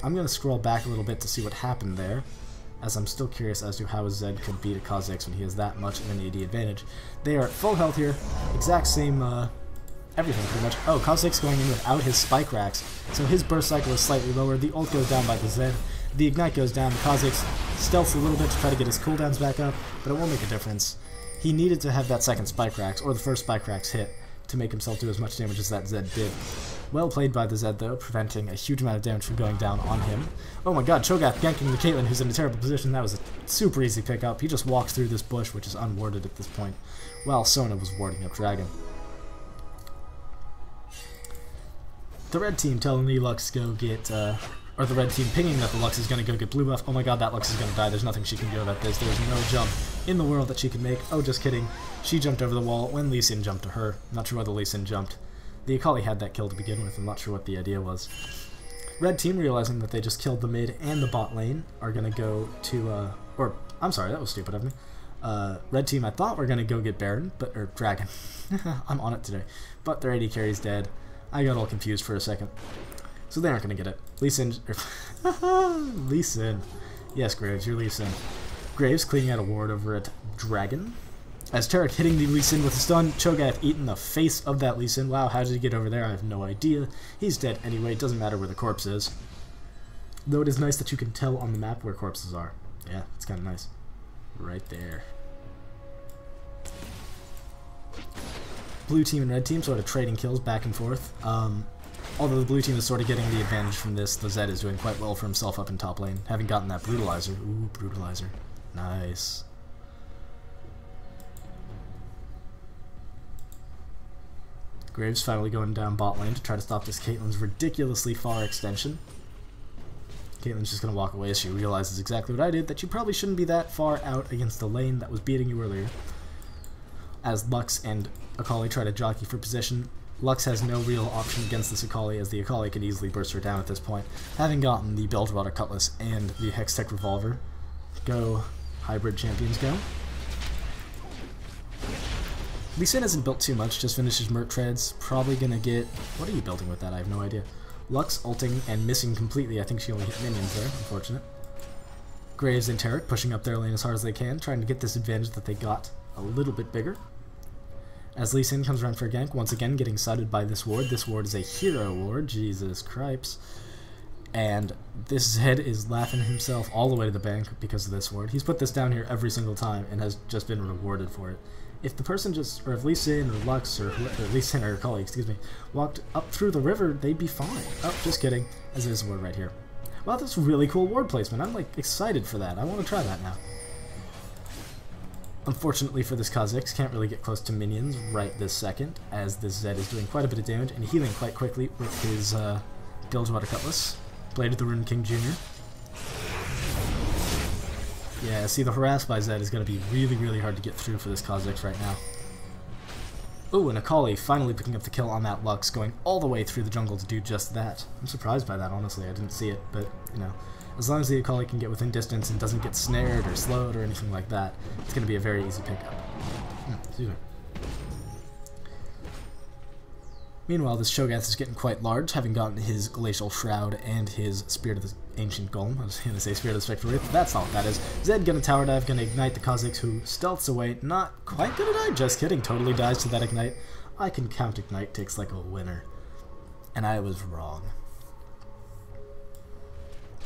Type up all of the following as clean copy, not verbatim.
I'm going to scroll back a little bit to see what happened there, as I'm still curious as to how Zed could beat a Kha'Zix when he has that much of an AD advantage. They are at full health here, exact same everything pretty much. Oh, Kha'Zix going in without his spike racks, so his burst cycle is slightly lower. The ult goes down by the Zed. The ignite goes down. The Kha'Zix stealths a little bit to try to get his cooldowns back up, but it won't make a difference. He needed to have that second spike racks, or the first spike racks hit, to make himself do as much damage as that Zed did. Well played by the Zed though, preventing a huge amount of damage from going down on him. Oh my god, Cho'Gath ganking the Caitlyn, who's in a terrible position. That was a super easy pickup. He just walks through this bush, which is unwarded at this point, while Sona was warding up Dragon. The red team telling the Lux go get, or the red team pinging that the Lux is going to go get blue buff. Oh my god, that Lux is going to die. There's nothing she can do about this. There's no jump in the world that she can make. Oh, just kidding. She jumped over the wall when Lee Sin jumped to her. Not sure why the Lee Sin jumped. The Akali had that kill to begin with. I'm not sure what the idea was. Red team, realizing that they just killed the mid and the bot lane, are going to go to, or, I'm sorry, that was stupid of me. Red team, I thought were going to go get Baron, or Dragon. I'm on it today. But their AD carry's dead. I got all confused for a second. So they aren't going to get it. Lee Sin, Lee Sin. Yes, Graves, you're Lee Sin. Graves cleaning out a ward over at Dragon. As Tarek hitting the Lee Sin with a stun, Cho'Gath eating the face of that Lee Sin. Wow, how did he get over there? I have no idea. He's dead anyway, it doesn't matter where the corpse is. Though it is nice that you can tell on the map where corpses are. Yeah, it's kind of nice. Right there. Blue team and red team sort of trading kills back and forth. Although the blue team is sort of getting the advantage from this, the Zed is doing quite well for himself up in top lane, having gotten that brutalizer. Ooh, brutalizer. Nice. Graves finally going down bot lane to try to stop this Caitlyn's ridiculously far extension. Caitlyn's just going to walk away as she realizes exactly what I did, that you probably shouldn't be that far out against the lane that was beating you earlier. As Lux and Akali try to jockey for position, Lux has no real option against this Akali, as the Akali could easily burst her down at this point, having gotten the Bilgewater Cutlass and the Hextech Revolver. Go, hybrid champions, go. Lee Sin hasn't built too much, just finished his Mert Treads. Probably gonna get... What are you building with that? I have no idea. Lux ulting and missing completely. I think she only hit minions there, unfortunate. Graves and Tarek pushing up their lane as hard as they can, trying to get this advantage that they got a little bit bigger. As Lee Sin comes around for a gank, once again getting sighted by this ward. This ward is a hero ward, Jesus Cripes. And this Zed is laughing himself all the way to the bank because of this ward. He's put this down here every single time and has just been rewarded for it. If the person just, or if Lee Sin or Lux, or Lee Sin or Akali, excuse me, walked up through the river, they'd be fine. Oh, just kidding, as there's a ward right here. Wow, that's really cool ward placement. I'm like excited for that. I want to try that now. Unfortunately for this Kha'Zix, can't really get close to minions right this second, as this Zed is doing quite a bit of damage and healing quite quickly with his Bilgewater Cutlass. Blade of the Rune King Jr. Yeah, see, the harass by Zed is going to be really, really hard to get through for this Kha'Zix right now. Ooh, and Akali finally picking up the kill on that Lux, going all the way through the jungle to do just that. I'm surprised by that, honestly. I didn't see it, but, you know, as long as the Akali can get within distance and doesn't get snared or slowed or anything like that, it's going to be a very easy pickup. Excuse me. Meanwhile, this Cho'Gath is getting quite large, having gotten his Glacial Shroud and his Spirit of the Ancient Golem. I was going to say Spirit of the Spectral Wraith, but that's not what that is. Zed gonna tower dive, gonna ignite the Kha'Zix, who stealths away. Not quite gonna die, just kidding, totally dies to that ignite. I can count ignite ticks like a winner. And I was wrong.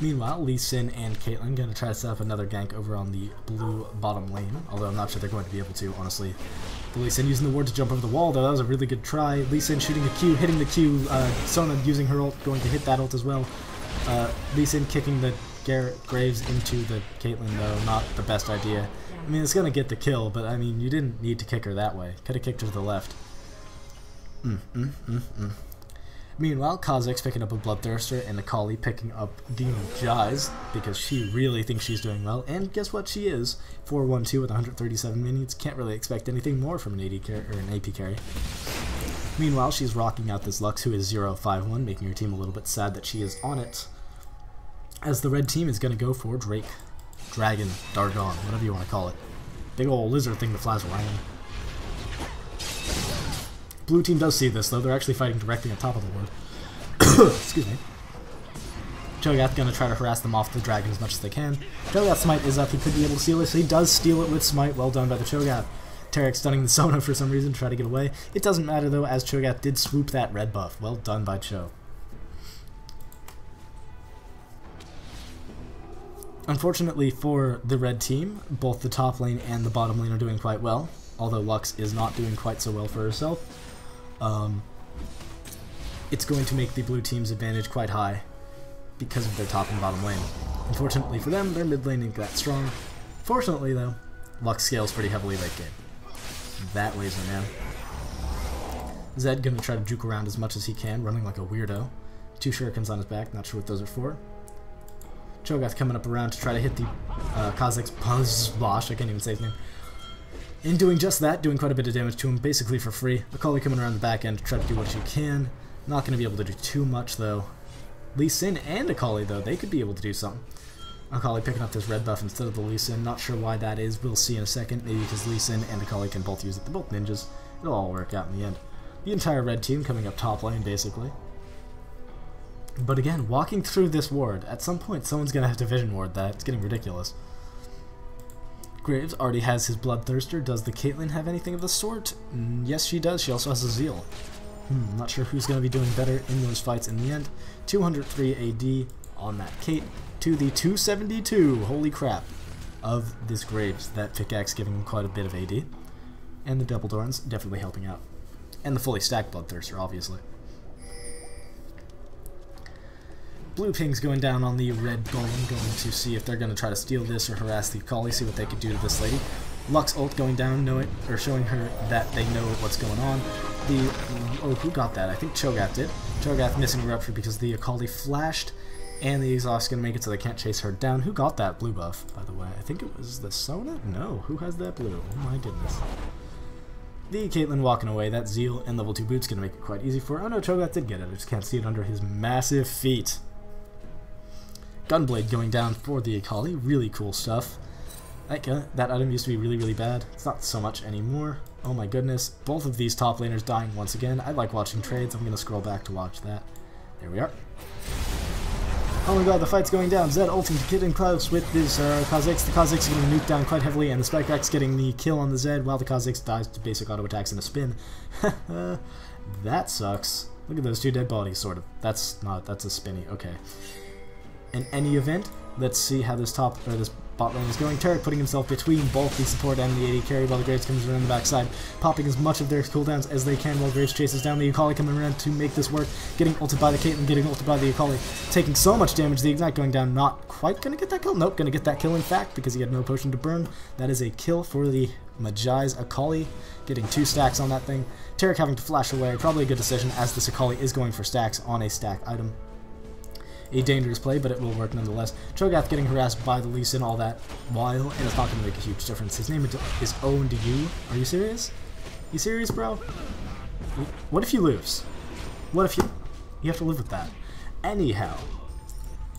Meanwhile, Lee Sin and Caitlyn gonna try to set up another gank over on the blue bottom lane, although I'm not sure they're going to be able to, honestly. But Lee Sin using the ward to jump over the wall, though, that was a really good try. Lee Sin shooting the Q, hitting the Q, Sona using her ult, going to hit that ult as well. Lee Sin kicking the Graves into the Caitlyn, though, not the best idea. I mean, it's gonna get the kill, but I mean, you didn't need to kick her that way. Could have kicked her to the left. Meanwhile, Kha'Zix picking up a Bloodthirster and Akali picking up Demon Jai's because she really thinks she's doing well. And guess what? She is. 4-1-2 with 137 minions. Can't really expect anything more from an AD carry, or an AP carry. Meanwhile, she's rocking out this Lux, who is 0-5-1, making her team a little bit sad that she is on it. As the red team is going to go for Drake, Dragon, Dargon, whatever you want to call it. Big old lizard thing that flies around. Blue team does see this, though. They're actually fighting directly on top of the ward. Excuse me. Cho'Gath gonna try to harass them off the dragon as much as they can. Cho'Gath's smite is up. He could be able to steal it, so he does steal it with smite. Well done by the Cho'Gath. Taric stunning the Sona for some reason to try to get away. It doesn't matter though, as Cho'Gath did swoop that red buff. Well done by Cho. Unfortunately for the red team, both the top lane and the bottom lane are doing quite well, although Lux is not doing quite so well for herself. It's going to make the blue team's advantage quite high because of their top and bottom lane. Unfortunately for them, their mid lane ain't that strong. Fortunately though, Lux scales pretty heavily late game. That weighs her down. Zed gonna try to juke around as much as he can, running like a weirdo. 2 shurikens on his back, not sure what those are for. Cho'Gath coming up around to try to hit the Kha'Zix Buzz-Bosh, I can't even say his name. In doing just that, doing quite a bit of damage to him, basically for free. Akali coming around the back end to try to do what she can. Not going to be able to do too much, though. Lee Sin and Akali, though, they could be able to do something. Akali picking up this red buff instead of the Lee Sin. Not sure why that is. We'll see in a second. Maybe because Lee Sin and Akali can both use it. They're both ninjas. It'll all work out in the end. The entire red team coming up top lane, basically. But again, walking through this ward, at some point someone's going to have to vision ward that. It's getting ridiculous. Graves already has his Bloodthirster. Does the Caitlyn have anything of the sort? Yes, she does. She also has a Zeal. Not sure who's going to be doing better in those fights in the end. 203 AD on that Kate to the 272, holy crap, of this Graves. That pickaxe giving him quite a bit of AD. And the Double Dorns definitely helping out. And the fully stacked Bloodthirster, obviously. Blue ping's going down on the red golem, going to see if they're going to try to steal this or harass the Akali, see what they could do to this lady. Lux ult going down, showing her that they know what's going on. Oh, who got that? I think Cho'Gath did. Cho'Gath missing a rupture because the Akali flashed, and the exhaust going to make it so they can't chase her down. Who got that blue buff, by the way? I think it was the Sona? No, who has that blue? Oh my goodness. The Caitlyn walking away. That Zeal and level 2 boots going to make it quite easy for her. Oh no, Cho'Gath did get it. I just can't see it under his massive feet. Gunblade going down for the Akali. Really cool stuff. That item used to be really, really bad. It's not so much anymore. Oh my goodness. Both of these top laners dying once again. I like watching trades. I'm going to scroll back to watch that. There we are. Oh my god, the fight's going down. Zed ulting to get in close with this Kha'Zix. The Kha'Zix is getting nuked down quite heavily, and the Spike Rex getting the kill on the Zed while the Kha'Zix dies to basic auto attacks and a spin. That sucks. Look at those 2 dead bodies, sort of. That's a spinny. Okay. In any event, let's see how this bot lane is going. Taric putting himself between both the support and the AD carry while the Graves comes around the backside, popping as much of their cooldowns as they can while Graves chases down the Akali coming around to make this work. Getting ulted by the Caitlyn, getting ulted by the Akali, taking so much damage. The Ignite going down, not quite going to get that kill. Nope, going to get that kill in fact because he had no potion to burn. That is a kill for the Majai's Akali, getting 2 stacks on that thing. Taric having to flash away, probably a good decision as this Akali is going for stacks on a stack item. A dangerous play, but it will work nonetheless. Cho'Gath getting harassed by the Lee Sin all that while, and it's not going to make a huge difference. His name is owned to you. Are you serious? You serious, bro? What if you lose? What if you have to live with that? Anyhow,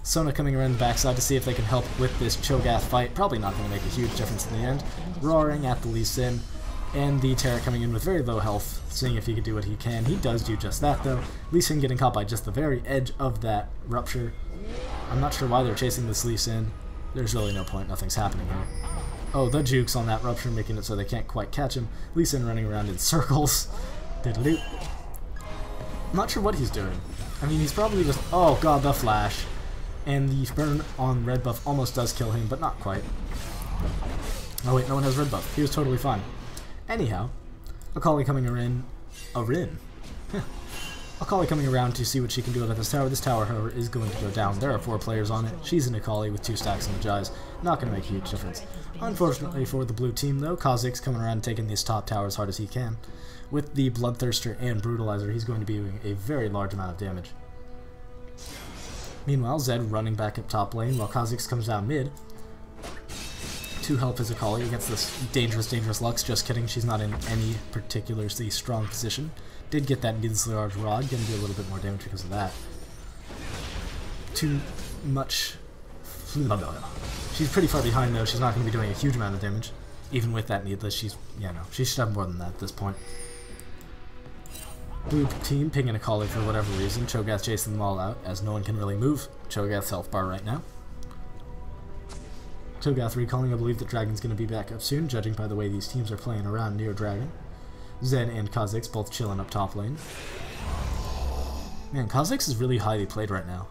Sona coming around the backside to see if they can help with this Cho'Gath fight. Probably not going to make a huge difference in the end. Roaring at the Lee Sin. And the Terra coming in with very low health, seeing if he could do what he can. He does do just that, though. Lee Sin getting caught by just the very edge of that rupture. I'm not sure why they're chasing this Lee Sin. There's really no point. Nothing's happening here. Oh, the jukes on that rupture, making it so they can't quite catch him. Lee Sin running around in circles. Diddle-doo. I'm not sure what he's doing. I mean, he's probably just... Oh, God, the flash. And the burn on red buff almost does kill him, but not quite. Oh, wait, no one has red buff. He was totally fine. Anyhow, Akali coming around. Akali coming around to see what she can do about this tower. This tower, however, is going to go down. There are 4 players on it. She's an Akali with 2 stacks on the Jais. Not going to make a huge difference. Unfortunately for the blue team, though, Kha'Zix coming around and taking this top tower as hard as he can. With the Bloodthirster and Brutalizer, he's going to be doing a very large amount of damage. Meanwhile, Zed running back up top lane while Kha'Zix comes down mid to help his Akali against this dangerous Lux. Just kidding, she's not in any particularly strong position. Did get that needlessly large rod, gonna do a little bit more damage because of that. Too much... She's pretty far behind though, she's not going to be doing a huge amount of damage. Even with that needless, she should have more than that at this point. Blue team pinging a collie for whatever reason. Cho'Gath chasing them all out, as no one can really move Cho'Gath's health bar right now. Cho'Gath recalling, I believe that Dragon's going to be back up soon, judging by the way these teams are playing around near Dragon. Zen and Kha'Zix both chilling up top lane. Man, Kha'Zix is really highly played right now.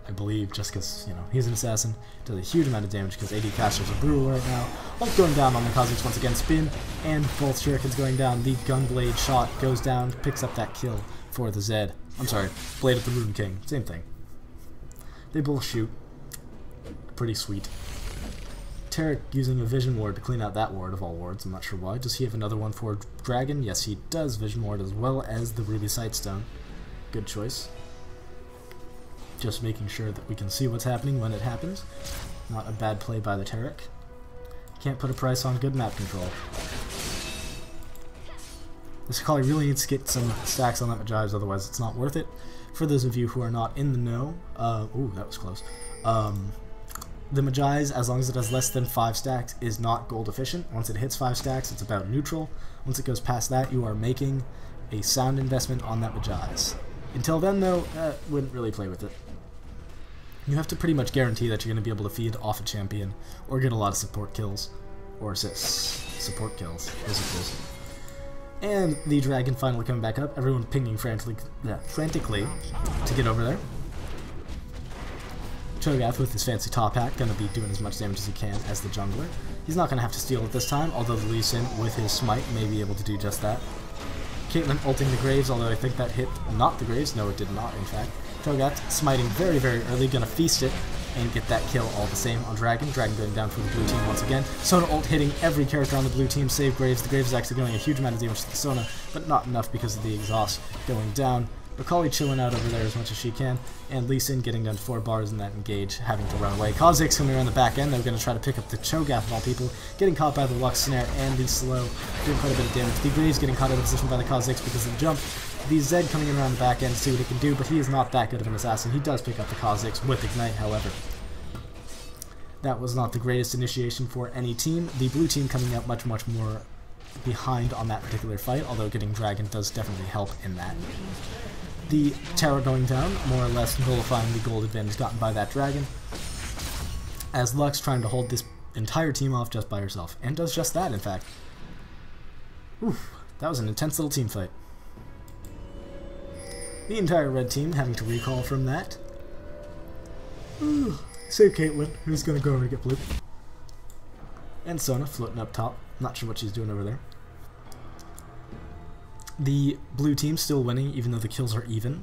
I believe just because, you know, he's an assassin, does a huge amount of damage because AD casters are brutal right now. Both going down on the Kha'Zix once again, spin, and both shurikens going down. The Gunblade shot goes down, picks up that kill for the Zed. I'm sorry, Blade of the Rune King, same thing. They both shoot. Pretty sweet. Tarek using a Vision Ward to clean out that ward of all wards, I'm not sure why. Does he have another one for Dragon? Yes, he does, Vision Ward, as well as the Ruby Sightstone. Good choice. Just making sure that we can see what's happening when it happens. Not a bad play by the Tarek. Can't put a price on good map control. This Akali really needs to get some stacks on that Majives, otherwise it's not worth it. For those of you who are not in the know, ooh, that was close. The Majives, as long as it has less than 5 stacks, is not gold efficient. Once it hits 5 stacks, it's about neutral. Once it goes past that, you are making a sound investment on that Majives. Until then, though, wouldn't really play with it. You have to pretty much guarantee that you're going to be able to feed off a champion, or get a lot of support kills, or assists. Support kills. Those are kills. And the Dragon finally coming back up. Everyone pinging frantically to get over there. Cho'Gath with his fancy top hat, going to be doing as much damage as he can as the jungler. He's not going to have to steal it this time, although the Lee Sin with his smite may be able to do just that. Caitlyn ulting the Graves, although I think that hit not the Graves. No, it did not, in fact. Cho'Gath smiting very, very early, going to feast it and get that kill all the same on Dragon. Dragon going down for the blue team once again. Sona ult hitting every character on the blue team, save Graves. The Graves is actually doing a huge amount of damage to the Sona, but not enough because of the exhaust going down. Akali chilling out over there as much as she can, and Lee Sin getting down to 4 bars in that engage, having to run away. Kha'Zix coming around the back end, they're going to try to pick up the Cho'Gath of all people, getting caught by the Lux Snare and the slow, doing quite a bit of damage. The Graves getting caught out of position by the Kha'Zix because of the jump. The Zed coming in around the back end to see what he can do, but he is not that good of an assassin. He does pick up the Kha'Zix with Ignite, however. That was not the greatest initiation for any team. The blue team coming out much, much more behind on that particular fight, although getting Dragon does definitely help in that. The tower going down, more or less nullifying the gold advantage gotten by that Dragon, as Lux trying to hold this entire team off just by herself, and does just that, in fact. Oof, that was an intense little team fight. The entire red team having to recall from that. Ooh, save Caitlyn, who's going to go over to get blue. And Sona floating up top, not sure what she's doing over there. The blue team still winning, even though the kills are even,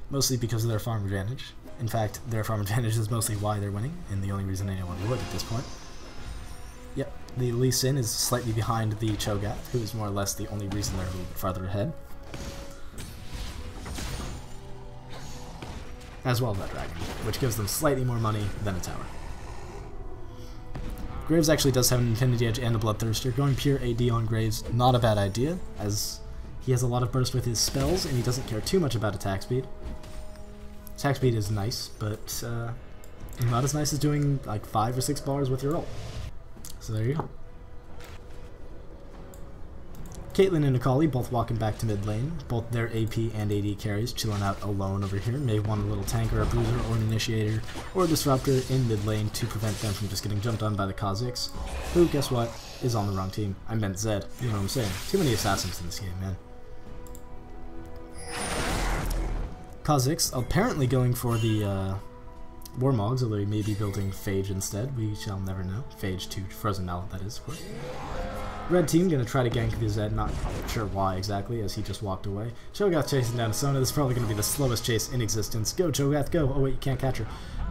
mostly because of their farm advantage. In fact, their farm advantage is mostly why they're winning, and the only reason anyone would at this point. Yep, the Lee Sin is slightly behind the Cho'Gath, who is more or less the only reason they're a little bit farther ahead. As well as that Dragon, which gives them slightly more money than a tower. Graves actually does have an Infinity Edge and a Bloodthirster. Going pure AD on Graves, not a bad idea, as he has a lot of burst with his spells, and he doesn't care too much about attack speed. Attack speed is nice, but not as nice as doing like 5 or 6 bars with your ult. So there you go. Caitlyn and Akali both walking back to mid lane. Both their AP and AD carries chilling out alone over here. May want a little tank or a bruiser or an initiator or a disruptor in mid lane to prevent them from just getting jumped on by the Kha'Zix, who, guess what, is on the wrong team. I meant Zed. You know what I'm saying. Too many assassins in this game, man. Kha'Zix apparently going for the Warmogs, although he may be building Phage instead. We shall never know. Pt.2 Frozen Mallet, that is, of course. Red team gonna try to gank the Zed, not sure why exactly, as he just walked away. Cho'Gath chasing down Sona. This is probably gonna be the slowest chase in existence. Go, Cho'Gath, go! Oh wait, you can't catch her.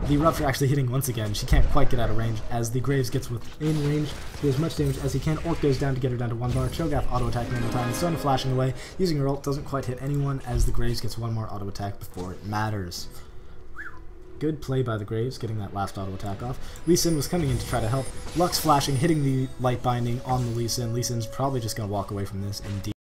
The Rupture actually hitting once again. She can't quite get out of range, as the Graves gets within range to do as much damage as he can. Ult goes down to get her down to 1 bar. Cho'Gath auto-attacking one more time. Sona flashing away, using her ult, doesn't quite hit anyone, as the Graves gets 1 more auto-attack before it matters. Good play by the Graves, getting that last auto-attack off. Lee Sin was coming in to try to help. Lux flashing, hitting the light binding on the Lee Sin. Lee Sin's probably just going to walk away from this and